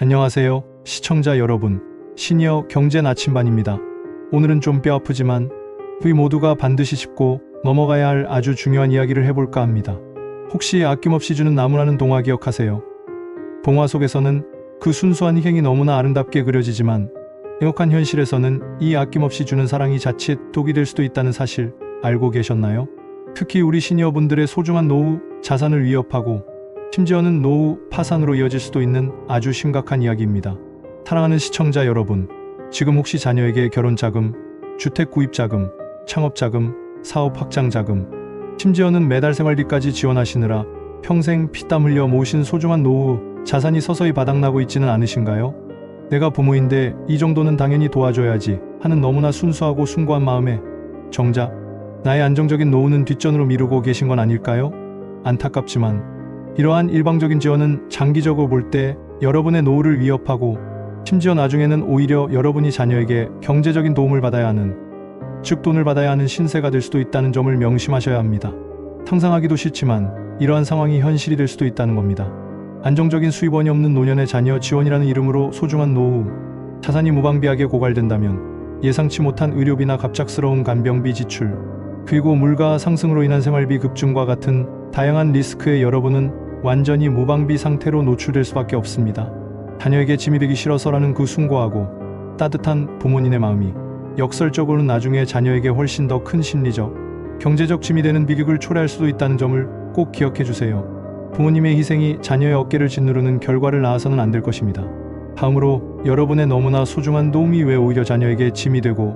안녕하세요, 시청자 여러분. 시니어 경제 나침반입니다. 오늘은 좀 뼈아프지만 우리 모두가 반드시 짚고 넘어가야 할 아주 중요한 이야기를 해볼까 합니다. 혹시 아낌없이 주는 나무라는 동화 기억하세요? 동화 속에서는 그 순수한 희생이 너무나 아름답게 그려지지만 행복한 현실에서는 이 아낌없이 주는 사랑이 자칫 독이 될 수도 있다는 사실 알고 계셨나요? 특히 우리 시니어분들의 소중한 노후, 자산을 위협하고 심지어는 노후 파산으로 이어질 수도 있는 아주 심각한 이야기입니다. 사랑하는 시청자 여러분, 지금 혹시 자녀에게 결혼자금, 주택구입자금, 창업자금, 사업 확장자금, 심지어는 매달 생활비까지 지원하시느라 평생 피땀 흘려 모으신 소중한 노후, 자산이 서서히 바닥나고 있지는 않으신가요? 내가 부모인데 이 정도는 당연히 도와줘야지 하는 너무나 순수하고 숭고한 마음에 정작 나의 안정적인 노후는 뒷전으로 미루고 계신 건 아닐까요? 안타깝지만 이러한 일방적인 지원은 장기적으로 볼 때 여러분의 노후를 위협하고 심지어 나중에는 오히려 여러분이 자녀에게 경제적인 도움을 받아야 하는, 즉 돈을 받아야 하는 신세가 될 수도 있다는 점을 명심하셔야 합니다. 상상하기도 싫지만 이러한 상황이 현실이 될 수도 있다는 겁니다. 안정적인 수입원이 없는 노년의 자녀 지원이라는 이름으로 소중한 노후, 자산이 무방비하게 고갈된다면 예상치 못한 의료비나 갑작스러운 간병비 지출, 그리고 물가 상승으로 인한 생활비 급증과 같은 다양한 리스크에 여러분은 완전히 무방비 상태로 노출될 수밖에 없습니다. 자녀에게 짐이 되기 싫어서라는 그 숭고하고 따뜻한 부모님의 마음이 역설적으로는 나중에 자녀에게 훨씬 더 큰 심리적, 경제적 짐이 되는 비극을 초래할 수도 있다는 점을 꼭 기억해 주세요. 부모님의 희생이 자녀의 어깨를 짓누르는 결과를 낳아서는 안 될 것입니다. 다음으로 여러분의 너무나 소중한 도움이 왜 오히려 자녀에게 짐이 되고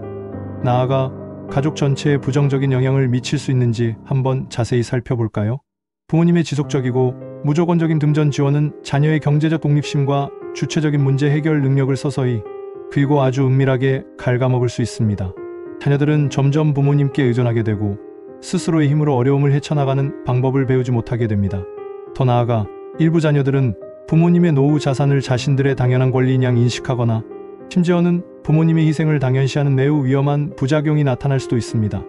나아가 가족 전체에 부정적인 영향을 미칠 수 있는지 한번 자세히 살펴볼까요? 부모님의 지속적이고 무조건적인 금전 지원은 자녀의 경제적 독립심과 주체적인 문제 해결 능력을 서서히 그리고 아주 은밀하게 갉아먹을 수 있습니다. 자녀들은 점점 부모님께 의존하게 되고 스스로의 힘으로 어려움을 헤쳐나가는 방법을 배우지 못하게 됩니다. 더 나아가 일부 자녀들은 부모님의 노후 자산을 자신들의 당연한 권리인 양 인식하거나 심지어는 부모님의 희생을 당연시하는 매우 위험한 부작용이 나타날 수도 있습니다.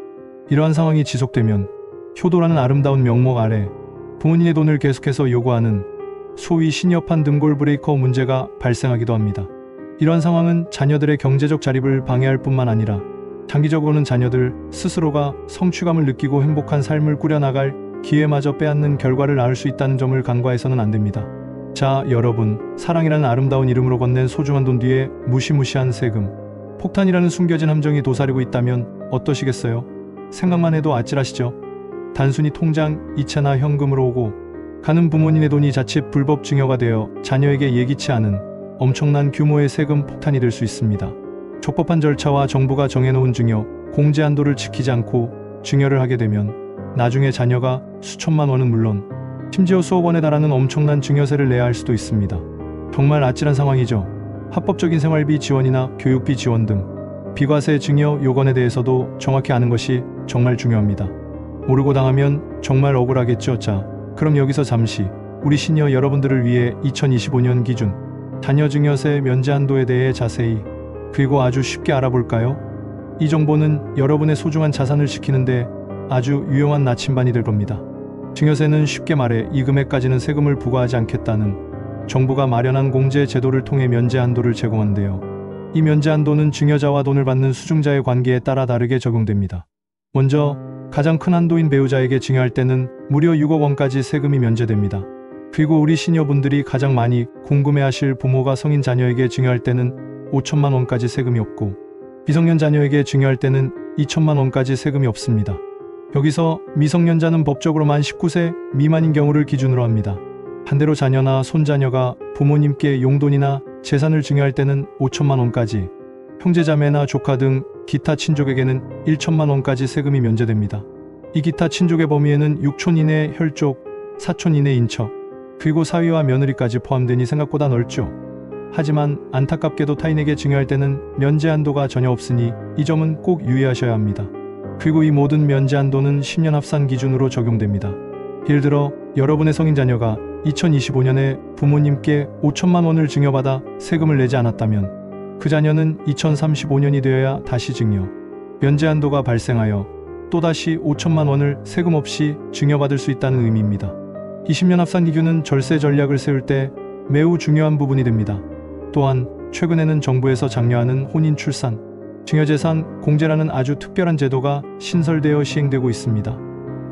이러한 상황이 지속되면 효도라는 아름다운 명목 아래 부모님의 돈을 계속해서 요구하는 소위 시니어판 등골 브레이커 문제가 발생하기도 합니다. 이러한 상황은 자녀들의 경제적 자립을 방해할 뿐만 아니라 장기적으로는 자녀들 스스로가 성취감을 느끼고 행복한 삶을 꾸려나갈 기회마저 빼앗는 결과를 낳을 수 있다는 점을 간과해서는 안 됩니다. 자, 여러분, 사랑이라는 아름다운 이름으로 건넨 소중한 돈 뒤에 무시무시한 세금, 폭탄이라는 숨겨진 함정이 도사리고 있다면 어떠시겠어요? 생각만 해도 아찔하시죠? 단순히 통장, 이체나 현금으로 오고 가는 부모님의 돈이 자칫 불법 증여가 되어 자녀에게 예기치 않은 엄청난 규모의 세금 폭탄이 될 수 있습니다. 적법한 절차와 정부가 정해놓은 증여, 공제 한도를 지키지 않고 증여를 하게 되면 나중에 자녀가 수천만 원은 물론 심지어 수억 원에 달하는 엄청난 증여세를 내야 할 수도 있습니다. 정말 아찔한 상황이죠. 합법적인 생활비 지원이나 교육비 지원 등 비과세 증여 요건에 대해서도 정확히 아는 것이 정말 중요합니다. 모르고 당하면 정말 억울하겠죠. 자, 그럼 여기서 잠시 우리 시니어 여러분들을 위해 2025년 기준 자녀 증여세 면제 한도에 대해 자세히 그리고 아주 쉽게 알아볼까요? 이 정보는 여러분의 소중한 자산을 지키는데 아주 유용한 나침반이 될 겁니다. 증여세는 쉽게 말해 이 금액까지는 세금을 부과하지 않겠다는 정부가 마련한 공제 제도를 통해 면제 한도를 제공한대요. 이 면제 한도는 증여자와 돈을 받는 수증자의 관계에 따라 다르게 적용됩니다. 먼저 가장 큰 한도인 배우자에게 증여할 때는 무려 6억 원까지 세금이 면제됩니다. 그리고 우리 시니어분들이 가장 많이 궁금해하실 부모가 성인 자녀에게 증여할 때는 5천만 원까지 세금이 없고 미성년 자녀에게 증여할 때는 2천만 원까지 세금이 없습니다. 여기서 미성년자는 법적으로 만 19세 미만인 경우를 기준으로 합니다. 반대로 자녀나 손자녀가 부모님께 용돈이나 재산을 증여할 때는 5천만 원까지, 형제자매나 조카 등 기타 친족에게는 1천만 원까지 세금이 면제됩니다. 이 기타 친족의 범위에는 6촌 이내 혈족, 4촌 이내 인척, 그리고 사위와 며느리까지 포함되니 생각보다 넓죠. 하지만 안타깝게도 타인에게 증여할 때는 면제 한도가 전혀 없으니 이 점은 꼭 유의하셔야 합니다. 그리고 이 모든 면제 한도는 10년 합산 기준으로 적용됩니다. 예를 들어 여러분의 성인 자녀가 2025년에 부모님께 5천만 원을 증여받아 세금을 내지 않았다면 그 자녀는 2035년이 되어야 다시 증여, 면제 한도가 발생하여 또다시 5천만 원을 세금 없이 증여받을 수 있다는 의미입니다. 20년 합산 기준은 절세 전략을 세울 때 매우 중요한 부분이 됩니다. 또한 최근에는 정부에서 장려하는 혼인 출산, 증여재산 공제라는 아주 특별한 제도가 신설되어 시행되고 있습니다.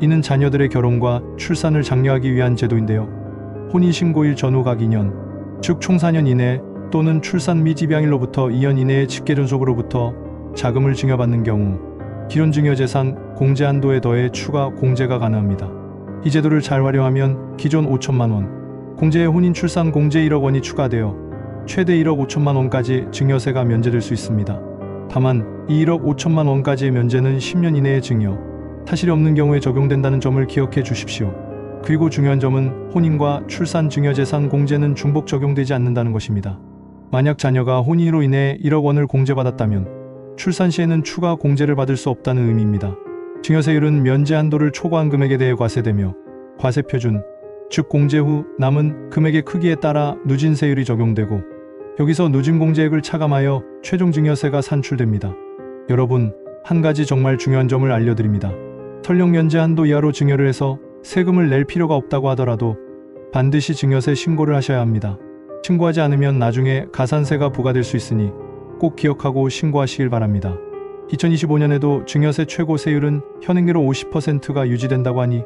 이는 자녀들의 결혼과 출산을 장려하기 위한 제도인데요. 혼인신고일 전후 각 2년, 즉 총 4년 이내 또는 출산 및 입양일로부터 2년 이내의 직계존속으로부터 자금을 증여받는 경우 기존증여재산 공제 한도에 더해 추가 공제가 가능합니다. 이 제도를 잘 활용하면 기존 5천만 원, 공제에 혼인 출산 공제 1억 원이 추가되어 최대 1억 5천만 원까지 증여세가 면제될 수 있습니다. 다만 이 1억 5천만 원까지의 면제는 10년 이내의 증여, 타실이 없는 경우에 적용된다는 점을 기억해 주십시오. 그리고 중요한 점은 혼인과 출산 증여재산 공제는 중복 적용되지 않는다는 것입니다. 만약 자녀가 혼인으로 인해 1억 원을 공제받았다면 출산 시에는 추가 공제를 받을 수 없다는 의미입니다. 증여세율은 면제 한도를 초과한 금액에 대해 과세되며 과세표준, 즉 공제 후 남은 금액의 크기에 따라 누진세율이 적용되고 여기서 누진공제액을 차감하여 최종 증여세가 산출됩니다. 여러분, 한 가지 정말 중요한 점을 알려드립니다. 설령 면제 한도 이하로 증여를 해서 세금을 낼 필요가 없다고 하더라도 반드시 증여세 신고를 하셔야 합니다. 신고하지 않으면 나중에 가산세가 부과될 수 있으니 꼭 기억하고 신고하시길 바랍니다. 2025년에도 증여세 최고 세율은 현행대로 50%가 유지된다고 하니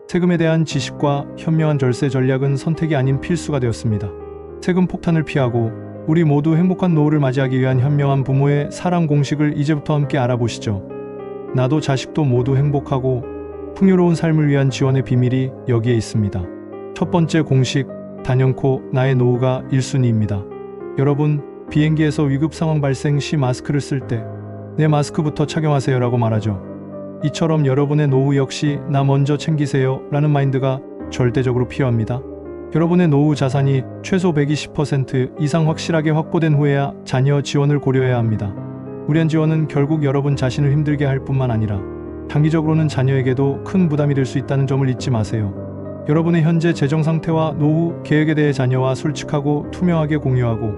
세금에 대한 지식과 현명한 절세 전략은 선택이 아닌 필수가 되었습니다. 세금 폭탄을 피하고 우리 모두 행복한 노후를 맞이하기 위한 현명한 부모의 사랑 공식을 이제부터 함께 알아보시죠. 나도 자식도 모두 행복하고 풍요로운 삶을 위한 지원의 비밀이 여기에 있습니다. 첫 번째 공식, 단연코 나의 노후가 1순위입니다. 여러분, 비행기에서 위급 상황 발생 시 마스크를 쓸 때 내 마스크부터 착용하세요 라고 말하죠. 이처럼 여러분의 노후 역시 나 먼저 챙기세요 라는 마인드가 절대적으로 필요합니다. 여러분의 노후 자산이 최소 120% 이상 확실하게 확보된 후에야 자녀 지원을 고려해야 합니다. 무리한 지원은 결국 여러분 자신을 힘들게 할 뿐만 아니라 장기적으로는 자녀에게도 큰 부담이 될 수 있다는 점을 잊지 마세요. 여러분의 현재 재정 상태와 노후 계획에 대해 자녀와 솔직하고 투명하게 공유하고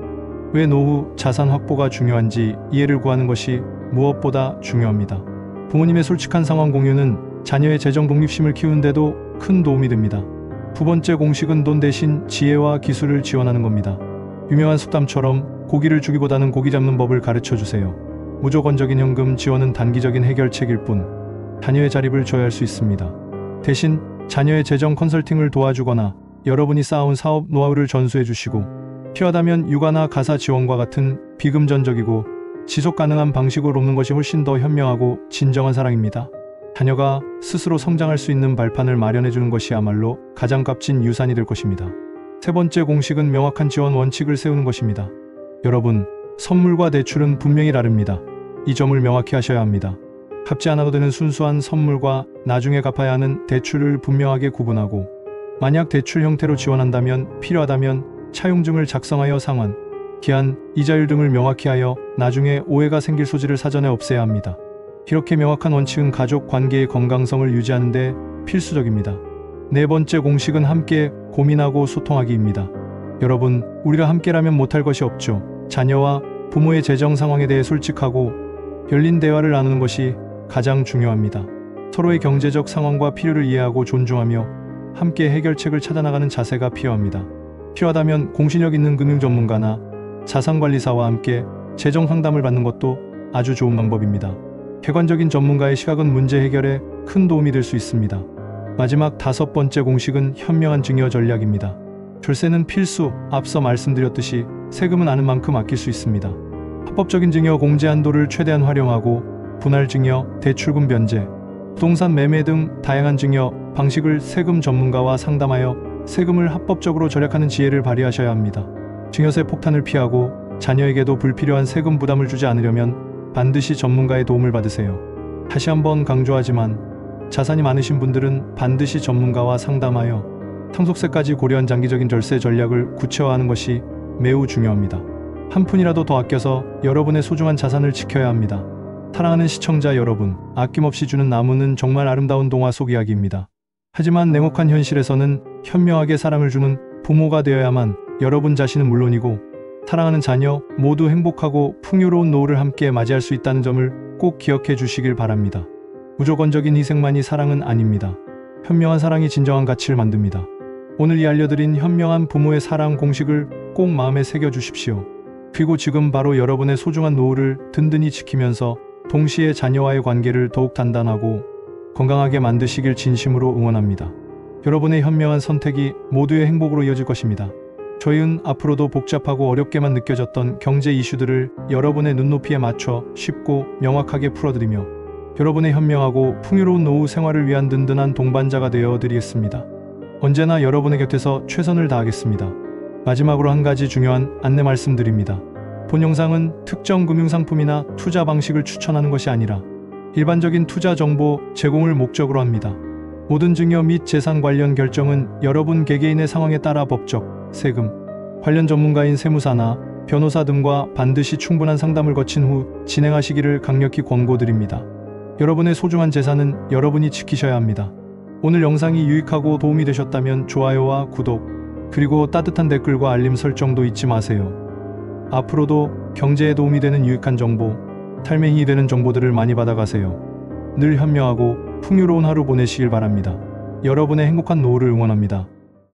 왜 노후 자산 확보가 중요한지 이해를 구하는 것이 무엇보다 중요합니다. 부모님의 솔직한 상황 공유는 자녀의 재정 독립심을 키우는데도 큰 도움이 됩니다. 두 번째 공식은 돈 대신 지혜와 기술을 지원하는 겁니다. 유명한 속담처럼 고기를 주기보다는 고기 잡는 법을 가르쳐 주세요. 무조건적인 현금 지원은 단기적인 해결책일 뿐 자녀의 자립을 줘야 할 수 있습니다. 대신 자녀의 재정 컨설팅을 도와주거나 여러분이 쌓아온 사업 노하우를 전수해 주시고 필요하다면 육아나 가사 지원과 같은 비금전적이고 지속 가능한 방식으로 돕는 것이 훨씬 더 현명하고 진정한 사랑입니다. 자녀가 스스로 성장할 수 있는 발판을 마련해 주는 것이야말로 가장 값진 유산이 될 것입니다. 세 번째 공식은 명확한 지원 원칙을 세우는 것입니다. 여러분, 선물과 대출은 분명히 다릅니다. 이 점을 명확히 하셔야 합니다. 갚지 않아도 되는 순수한 선물과 나중에 갚아야 하는 대출을 분명하게 구분하고 만약 대출 형태로 지원한다면 필요하다면 차용증을 작성하여 상환, 기한, 이자율 등을 명확히 하여 나중에 오해가 생길 소지를 사전에 없애야 합니다. 이렇게 명확한 원칙은 가족 관계의 건강성을 유지하는 데 필수적입니다. 네 번째 공식은 함께 고민하고 소통하기입니다. 여러분, 우리가 함께라면 못할 것이 없죠. 자녀와 부모의 재정 상황에 대해 솔직하고 열린 대화를 나누는 것이 가장 중요합니다. 서로의 경제적 상황과 필요를 이해하고 존중하며 함께 해결책을 찾아나가는 자세가 필요합니다. 필요하다면 공신력 있는 금융 전문가나 자산관리사와 함께 재정 상담을 받는 것도 아주 좋은 방법입니다. 객관적인 전문가의 시각은 문제 해결에 큰 도움이 될 수 있습니다. 마지막 다섯 번째 공식은 현명한 증여 전략입니다. 절세는 필수, 앞서 말씀드렸듯이 세금은 아는 만큼 아낄 수 있습니다. 합법적인 증여 공제 한도를 최대한 활용하고 분할 증여, 대출금 변제, 부동산 매매 등 다양한 증여 방식을 세금 전문가와 상담하여 세금을 합법적으로 절약하는 지혜를 발휘하셔야 합니다. 증여세 폭탄을 피하고 자녀에게도 불필요한 세금 부담을 주지 않으려면 반드시 전문가의 도움을 받으세요. 다시 한번 강조하지만 자산이 많으신 분들은 반드시 전문가와 상담하여 상속세까지 고려한 장기적인 절세 전략을 구체화하는 것이 매우 중요합니다. 한 푼이라도 더 아껴서 여러분의 소중한 자산을 지켜야 합니다. 사랑하는 시청자 여러분, 아낌없이 주는 나무는 정말 아름다운 동화 속 이야기입니다. 하지만 냉혹한 현실에서는 현명하게 사랑을 주는 부모가 되어야만 여러분 자신은 물론이고 사랑하는 자녀 모두 행복하고 풍요로운 노후를 함께 맞이할 수 있다는 점을 꼭 기억해 주시길 바랍니다. 무조건적인 희생만이 사랑은 아닙니다. 현명한 사랑이 진정한 가치를 만듭니다. 오늘 이 알려드린 현명한 부모의 사랑 공식을 꼭 마음에 새겨 주십시오. 그리고 지금 바로 여러분의 소중한 노후를 든든히 지키면서 동시에 자녀와의 관계를 더욱 단단하고 건강하게 만드시길 진심으로 응원합니다. 여러분의 현명한 선택이 모두의 행복으로 이어질 것입니다. 저희는 앞으로도 복잡하고 어렵게만 느껴졌던 경제 이슈들을 여러분의 눈높이에 맞춰 쉽고 명확하게 풀어드리며 여러분의 현명하고 풍요로운 노후 생활을 위한 든든한 동반자가 되어 드리겠습니다. 언제나 여러분의 곁에서 최선을 다하겠습니다. 마지막으로 한 가지 중요한 안내 말씀드립니다. 본 영상은 특정 금융상품이나 투자 방식을 추천하는 것이 아니라 일반적인 투자 정보 제공을 목적으로 합니다. 모든 증여 및 재산 관련 결정은 여러분 개개인의 상황에 따라 법적, 세금, 관련 전문가인 세무사나 변호사 등과 반드시 충분한 상담을 거친 후 진행하시기를 강력히 권고드립니다. 여러분의 소중한 재산은 여러분이 지키셔야 합니다. 오늘 영상이 유익하고 도움이 되셨다면 좋아요와 구독, 그리고 따뜻한 댓글과 알림 설정도 잊지 마세요. 앞으로도 경제에 도움이 되는 유익한 정보, 삶에 힘이 되는 정보들을 많이 받아가세요. 늘 현명하고 풍요로운 하루 보내시길 바랍니다. 여러분의 행복한 노후를 응원합니다.